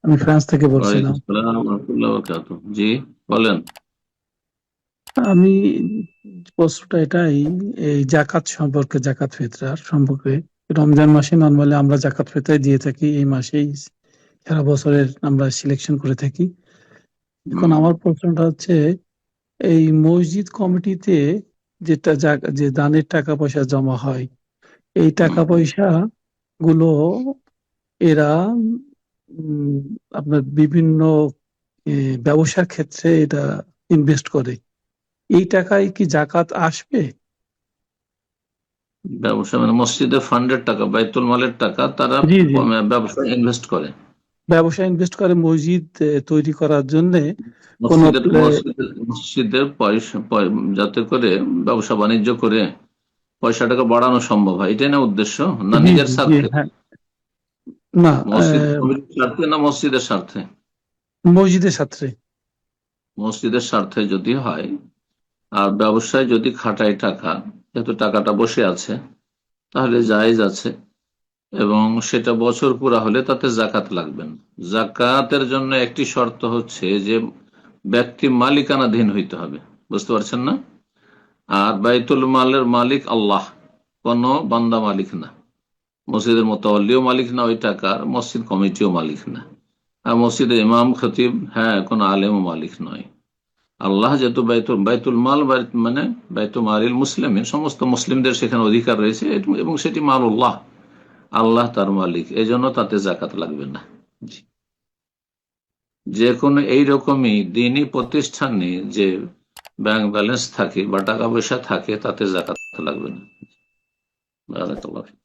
আমি ফ্রান্স থেকে ওয়ালাইকুম বলছিলাম। আসসালাম ওয়া রাহমাতুল্লাহি ওয়া বারাকাতুহু। জি, বলেন। আমি প্রশ্নটা এটাই, এই জাকাত সম্পর্কে, জাকাত ফিতরার সম্পর্কে। রমজান মাসে নরমালি আমরা জাকাত ফিতরা দিয়ে থাকি, এই মাসেই সারা বছরের আমরা সিলেকশন করে থাকি। এখন হুম, আমার প্রশ্নটা হচ্ছে, এই মসজিদ কমিটিতে যে দানের টাকা পয়সা জমা হয়, এই টাকা হুম। পয়সা গুলো এরা উম, আপনার বিভিন্ন ব্যবসার ক্ষেত্রে এটা ইনভেস্ট করে। এই টাকায় কি জাকাত আসবে? ব্যবসা মানে মসজিদের ফান্ডের টাকা, বাইতুল মালের টাকা তারা জি, জি। ব্যবসায় ইনভেস্ট করে। ব্যবসা ইনভেস্ট করে মসজিদ তৈরি করার জন্য। কোন মসজিদের মসজিদের মসজিদের পয়সা যাতে করে ব্যবসা বাণিজ্য করে পয়সাটাকে বাড়ানো সম্ভব হয়, এটাই না উদ্দেশ্য? না জি, নিজের জি, জি, স্বার্থে? হ্যাঁ। না, মসজিদ কমিটির স্বার্থে না মসজিদের স্বার্থে? মসজিদের সাথে। মসজিদের স্বার্থে যদি হয়, আর ব্যবসায় যদি খাটায় টাকা, যেহেতু টাকাটা বসে আছে, তাহলে জায়েজ আছে। এবং সেটা বছর পুরা হলে তাতে জাকাত লাগবে না। জাকাতের জন্য একটি শর্ত হচ্ছে যে ব্যক্তি মালিকানাধীন হইতে হবে। বুঝতে পারছেন না? আর বাইতুল মালের মালিক আল্লাহ, কোন বান্দা মালিক না। মসজিদের মোতাওয়াল্লিও মালিক না ওই টাকার, মসজিদ কমিটিও মালিক না। আর মসজিদের ইমাম খতিব, হ্যাঁ, কোন আলেমও মালিক নয়। আল্লাহ যেহেতু বাইতুল বাইতুল মাল মানে বাইতুল মালিল মুসলিমের, সমস্ত মুসলিমদের সেখানে অধিকার রয়েছে, এবং সেটি মালুল্লাহ, আল্লাহ তার মালিক, এই জন্য তাতে জাকাত লাগবে না। জি। যে কোনো এইরকমই দিনই প্রতিষ্ঠানে যে ব্যাংক ব্যালেন্স থাকে বা টাকা পয়সা থাকে, তাতে জাকাত লাগবে না। বারাকাল্লাহ ফিক।